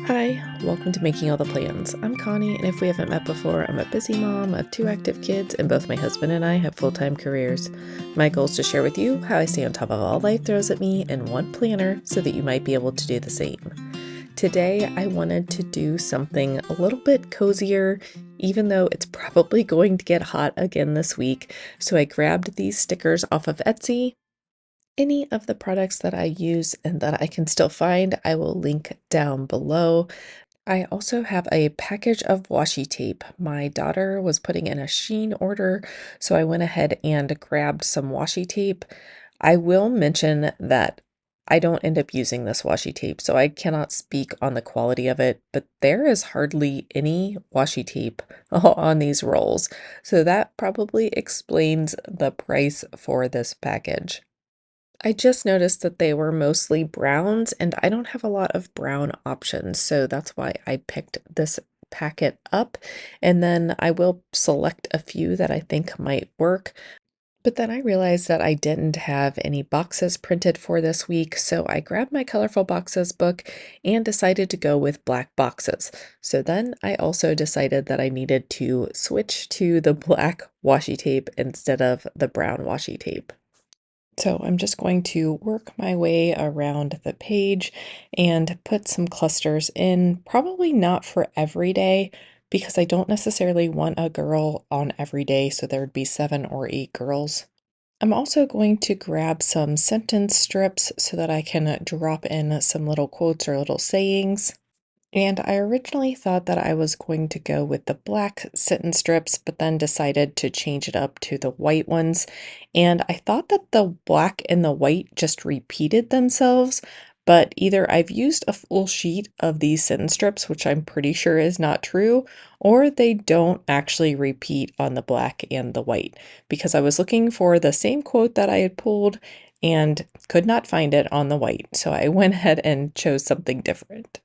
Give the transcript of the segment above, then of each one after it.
Hi, welcome to Making All the Plans. I'm Connie, and if we haven't met before, I'm a busy mom of two active kids, and both my husband and I have full-time careers. My goal is to share with you how I stay on top of all life throws at me in one planner so that you might be able to do the same. Today, I wanted to do something a little bit cozier, even though it's probably going to get hot again this week. So I grabbed these stickers off of Etsy. Any of the products that I use and that I can still find, I will link down below. I also have a package of washi tape. My daughter was putting in a Shein order, so I went ahead and grabbed some washi tape. I will mention that I don't end up using this washi tape, so I cannot speak on the quality of it, but there is hardly any washi tape on these rolls, so that probably explains the price for this package. I just noticed that they were mostly browns, and I don't have a lot of brown options, so that's why I picked this packet up. And then I will select a few that I think might work. But then I realized that I didn't have any boxes printed for this week, so I grabbed my Colorful Boxes book and decided to go with black boxes. So then I also decided that I needed to switch to the black washi tape instead of the brown washi tape. So I'm just going to work my way around the page and put some clusters in, probably not for every day because I don't necessarily want a girl on every day, so there would be 7 or 8 girls. I'm also going to grab some sentence strips so that I can drop in some little quotes or little sayings. And I originally thought that I was going to go with the black sentence strips, but then decided to change it up to the white ones. And I thought that the black and the white just repeated themselves, but either I've used a full sheet of these sentence strips, which I'm pretty sure is not true, or they don't actually repeat on the black and the white, because I was looking for the same quote that I had pulled and could not find it on the white. So I went ahead and chose something different.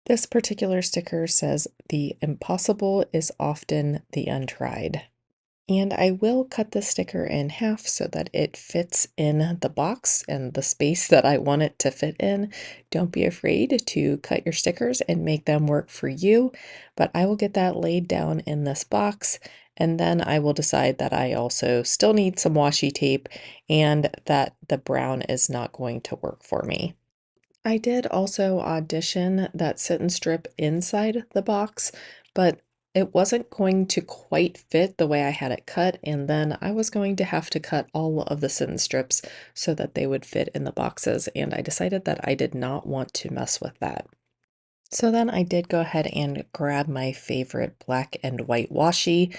This particular sticker says, "The impossible is often the untried." And I will cut the sticker in half so that it fits in the box and the space that I want it to fit in. Don't be afraid to cut your stickers and make them work for you, but I will get that laid down in this box, and then I will decide that I also still need some washi tape and that the brown is not going to work for me. I did also audition that sit and strip inside the box, but it wasn't going to quite fit the way I had it cut, and then I was going to have to cut all of the sit and strips so that they would fit in the boxes, and I decided that I did not want to mess with that. So then I did go ahead and grab my favorite black and white washi,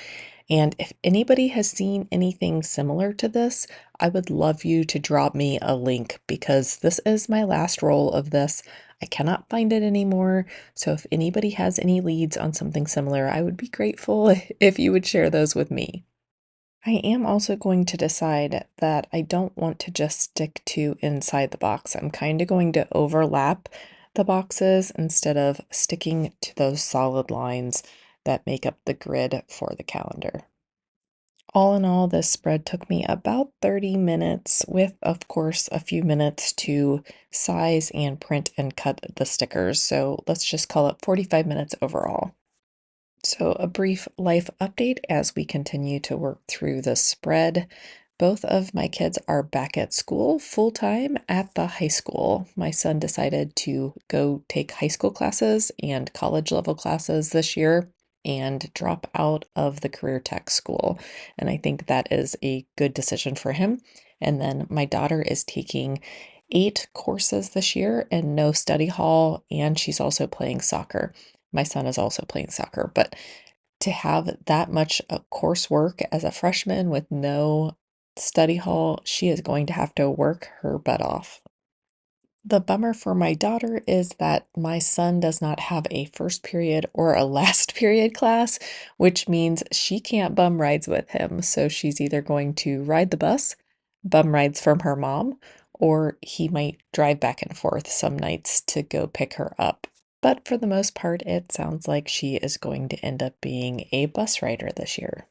and if anybody has seen anything similar to this, I would love you to drop me a link because this is my last roll of this. I cannot find it anymore. So if anybody has any leads on something similar, I would be grateful if you would share those with me. I am also going to decide that I don't want to just stick to inside the box. I'm kind of going to overlap the boxes instead of sticking to those solid lines that make up the grid for the calendar. All in all, this spread took me about 30 minutes with, of course, a few minutes to size and print and cut the stickers. So let's just call it 45 minutes overall. So a brief life update as we continue to work through the spread. Both of my kids are back at school full-time at the high school. My son decided to go take high school classes and college level classes this year and drop out of the career tech school. And I think that is a good decision for him. And then my daughter is taking 8 courses this year and no study hall, and she's also playing soccer. My son is also playing soccer, but to have that much coursework as a freshman with no study hall, she is going to have to work her butt off. The bummer for my daughter is that my son does not have a first period or a last period class, which means she can't bum rides with him. So she's either going to ride the bus, bum rides from her mom, or he might drive back and forth some nights to go pick her up. But for the most part, it sounds like she is going to end up being a bus rider this year.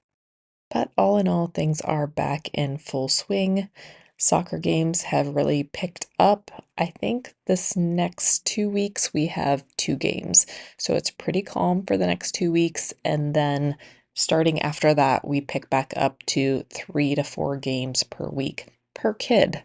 But all in all, things are back in full swing. Soccer games have really picked up. I think this next 2 weeks we have 2 games. So it's pretty calm for the next 2 weeks. And then starting after that, we pick back up to 3 to 4 games per week per kid.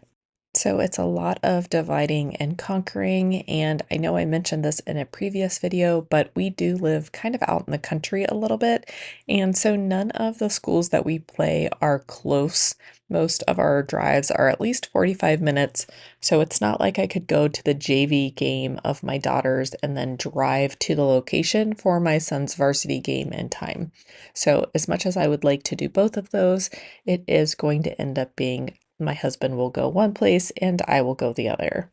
So it's a lot of dividing and conquering, and I know I mentioned this in a previous video, but we do live kind of out in the country a little bit, and so none of the schools that we play are close. Most of our drives are at least 45 minutes, so it's not like I could go to the JV game of my daughter's and then drive to the location for my son's varsity game in time. So as much as I would like to do both of those, it is going to end up being my husband will go one place and I will go the other.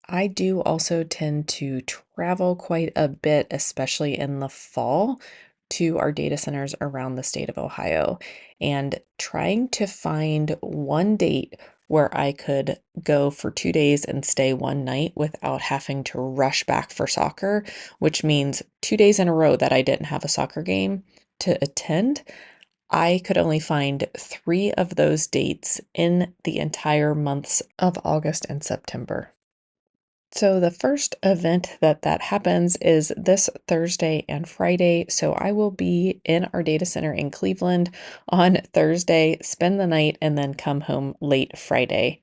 I do also tend to travel quite a bit, especially in the fall, to our data centers around the state of Ohio and trying to find one date where I could go for 2 days and stay one night without having to rush back for soccer, which means 2 days in a row that I didn't have a soccer game to attend. I could only find 3 of those dates in the entire months of August and September. So the first event that happens is this Thursday and Friday. So I will be in our data center in Cleveland on Thursday, spend the night, and then come home late Friday.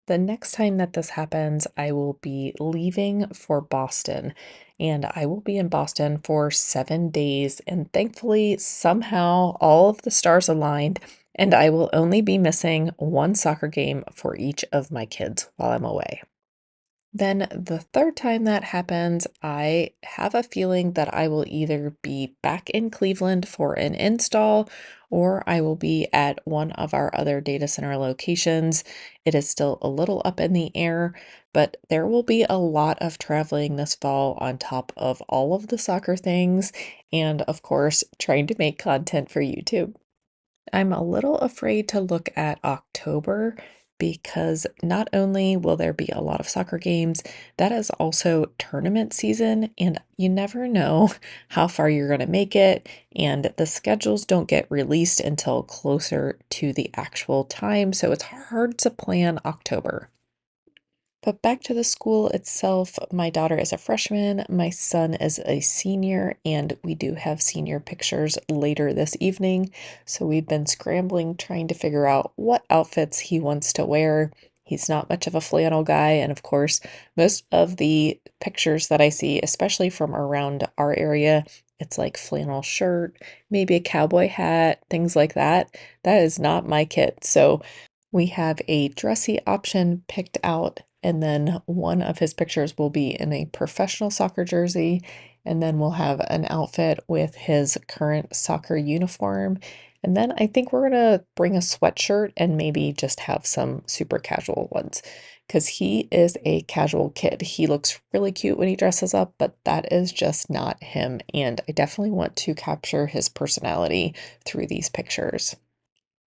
The next time that this happens, I will be leaving for Boston, and I will be in Boston for 7 days. And thankfully, somehow all of the stars aligned, and I will only be missing one soccer game for each of my kids while I'm away. Then the third time that happens, I have a feeling that I will either be back in Cleveland for an install or I will be at one of our other data center locations. It is still a little up in the air, but there will be a lot of traveling this fall on top of all of the soccer things and, of course, trying to make content for YouTube. I'm a little afraid to look at October because not only will there be a lot of soccer games, that is also tournament season, and you never know how far you're going to make it, and the schedules don't get released until closer to the actual time, so it's hard to plan October. But back to the school itself, my daughter is a freshman, my son is a senior, and we do have senior pictures later this evening. So we've been scrambling trying to figure out what outfits he wants to wear. He's not much of a flannel guy, and of course, most of the pictures that I see, especially from around our area, it's like flannel shirt, maybe a cowboy hat, things like that. That is not my kit. So we have a dressy option picked out, and then one of his pictures will be in a professional soccer jersey, and then we'll have an outfit with his current soccer uniform. And then I think we're gonna bring a sweatshirt and maybe just have some super casual ones because he is a casual kid. He looks really cute when he dresses up, but that is just not him. And I definitely want to capture his personality through these pictures.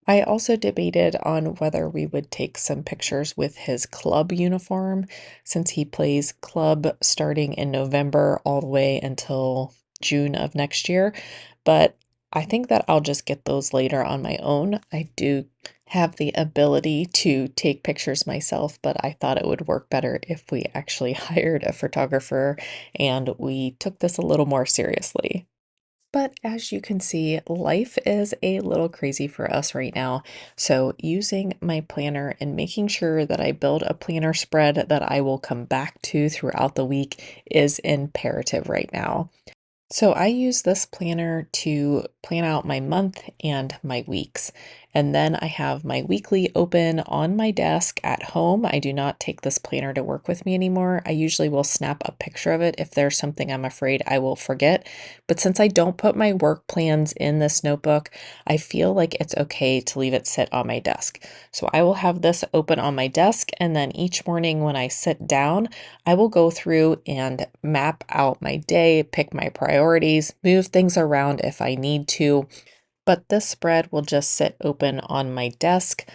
I also debated on whether we would take some pictures with his club uniform since he plays club starting in November all the way until June of next year. But I think that I'll just get those later on my own. I do have the ability to take pictures myself, but I thought it would work better if we actually hired a photographer and we took this a little more seriously. But as you can see, life is a little crazy for us right now. So using my planner and making sure that I build a planner spread that I will come back to throughout the week is imperative right now. So I use this planner to plan out my month and my weeks. And then I have my weekly open on my desk at home. I do not take this planner to work with me anymore. I usually will snap a picture of it if there's something I'm afraid I will forget. But since I don't put my work plans in this notebook, I feel like it's okay to leave it sit on my desk. So I will have this open on my desk, and then each morning when I sit down, I will go through and map out my day, pick my priorities, move things around if I need to, but this spread will just sit open on my desk.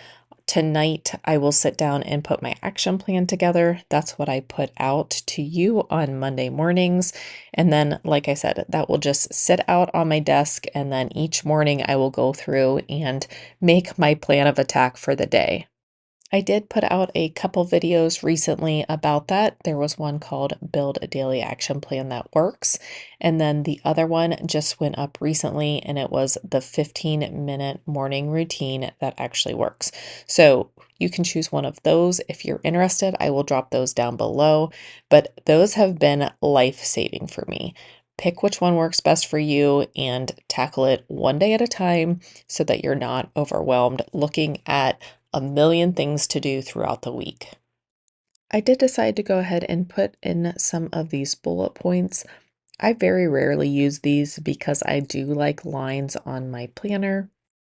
Tonight, I will sit down and put my action plan together. That's what I put out to you on Monday mornings. And then, like I said, that will just sit out on my desk. And then each morning, I will go through and make my plan of attack for the day. I did put out a couple videos recently about that. There was one called Build a Daily Action Plan That Works. And then the other one just went up recently, and it was the 15-minute morning routine that actually works. So you can choose one of those if you're interested. I will drop those down below, but those have been life-saving for me. Pick which one works best for you and tackle it one day at a time so that you're not overwhelmed looking at a million things to do throughout the week. I did decide to go ahead and put in some of these bullet points. I very rarely use these because I do like lines on my planner.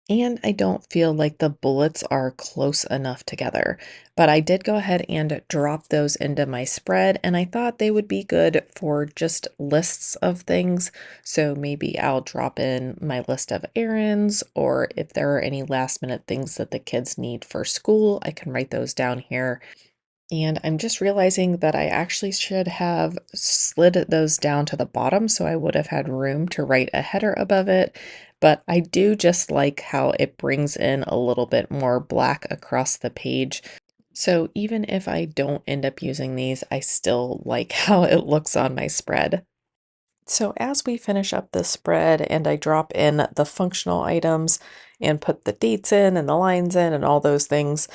And I don't feel like the bullets are close enough together, but I did go ahead and drop those into my spread, and I thought they would be good for just lists of things. So maybe I'll drop in my list of errands, or if there are any last minute things that the kids need for school, I can write those down here. And I'm just realizing that I actually should have slid those down to the bottom so I would have had room to write a header above it. But I do just like how it brings in a little bit more black across the page. So even if I don't end up using these, I still like how it looks on my spread. So as we finish up this spread and I drop in the functional items and put the dates in and the lines in and all those things,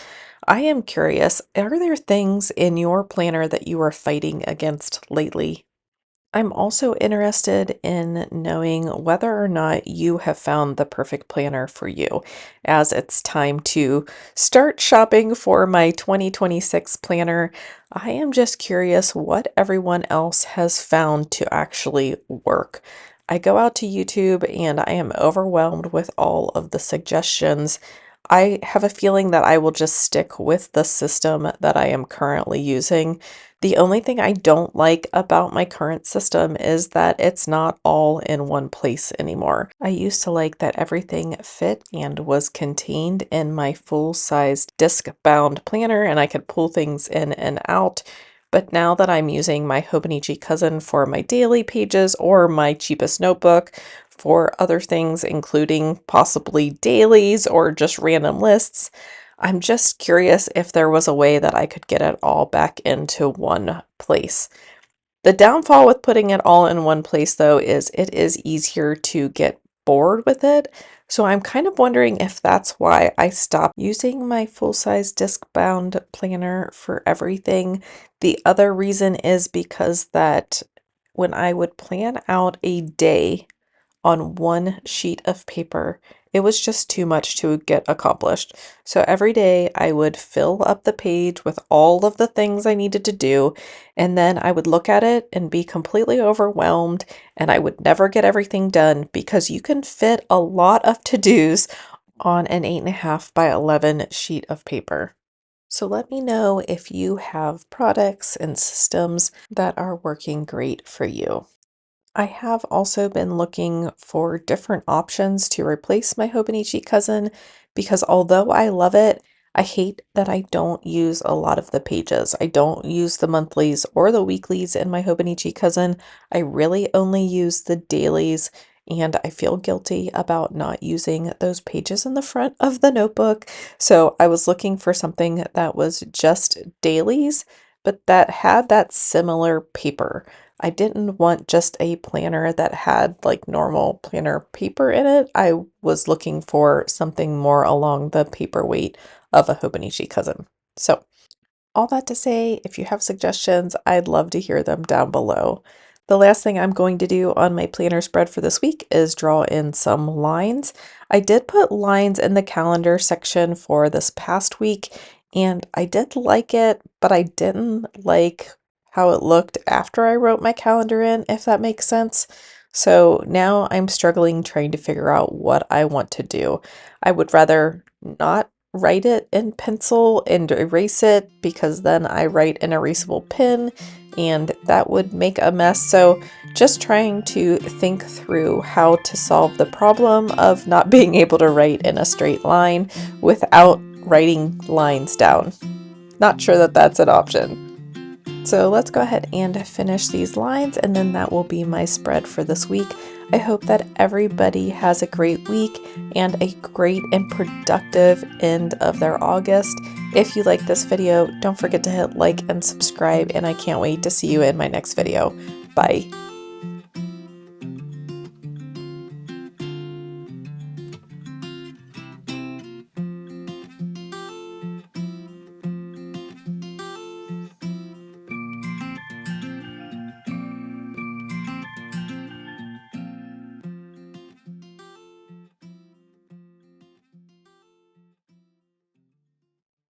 I am curious, are there things in your planner that you are fighting against lately? I'm also interested in knowing whether or not you have found the perfect planner for you, as it's time to start shopping for my 2026 planner. I am just curious what everyone else has found to actually work. I go out to YouTube and I am overwhelmed with all of the suggestions. I have a feeling that I will just stick with the system that I am currently using. The only thing I don't like about my current system is that it's not all in one place anymore. I used to like that everything fit and was contained in my full-sized disc-bound planner and I could pull things in and out. But now that I'm using my Hobonichi Cousin for my daily pages or my cheapest notebook for other things, including possibly dailies or just random lists, I'm just curious if there was a way that I could get it all back into one place. The downfall with putting it all in one place, though, is it is easier to get bored with it. So I'm kind of wondering if that's why I stopped using my full-size disc-bound planner for everything. The other reason is because that when I would plan out a day on one sheet of paper, it was just too much to get accomplished. So every day I would fill up the page with all of the things I needed to do, and then I would look at it and be completely overwhelmed, and I would never get everything done because you can fit a lot of to-dos on an 8.5 by 11 sheet of paper. So let me know if you have products and systems that are working great for you. I have also been looking for different options to replace my Hobonichi Cousin because although I love it, I hate that I don't use a lot of the pages. I don't use the monthlies or the weeklies in my Hobonichi Cousin. I really only use the dailies, and I feel guilty about not using those pages in the front of the notebook. So I was looking for something that was just dailies, but that had that similar paper. I didn't want just a planner that had like normal planner paper in it. I was looking for something more along the paperweight of a Hobonichi Cousin. So, all that to say, if you have suggestions, I'd love to hear them down below. The last thing I'm going to do on my planner spread for this week is draw in some lines. I did put lines in the calendar section for this past week, and I did like it, but I didn't like how it looked after I wrote my calendar in, if that makes sense. So now I'm struggling trying to figure out what I want to do. I would rather not write it in pencil and erase it because then I write an erasable pen and that would make a mess. So just trying to think through how to solve the problem of not being able to write in a straight line without writing lines down. Not sure that that's an option. So let's go ahead and finish these lines, and then that will be my spread for this week. I hope that everybody has a great week and a great and productive end of their August. If you like this video, don't forget to hit like and subscribe, and I can't wait to see you in my next video. Bye.